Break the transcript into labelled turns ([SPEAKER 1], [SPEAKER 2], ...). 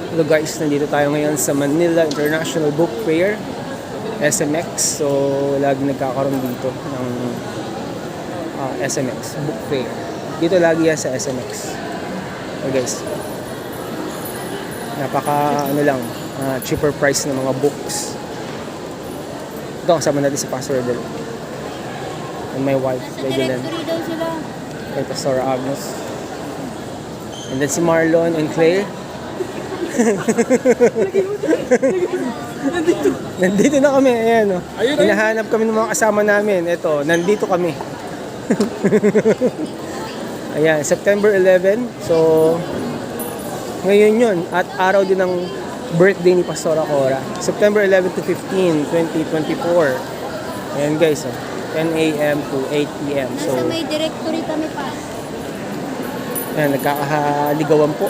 [SPEAKER 1] Hello guys, nandito tayo ngayon sa Manila International Book Fair, SMX. So, lagi nagkakaroon dito ng SMX Book Fair. Dito lagi yan sa SMX. So guys, napaka cheaper price ng mga books. Ito, kasama natin si Pastor Del and my wife, Lady Len. Kay Pastor Agnes. And then si Marlon and Claire. Nandito na kami, ayan o. Hinahanap kami ng mga kasama namin. Ito, nandito kami. Ayan, September 11. So, ngayon yun. At araw din ng birthday ni Pastora Cora. September 11 to 15, 2024. Ayan guys, 10 a.m. to 8 p.m. So,
[SPEAKER 2] may directory kami pa.
[SPEAKER 1] ayan, nagkakaligawan po.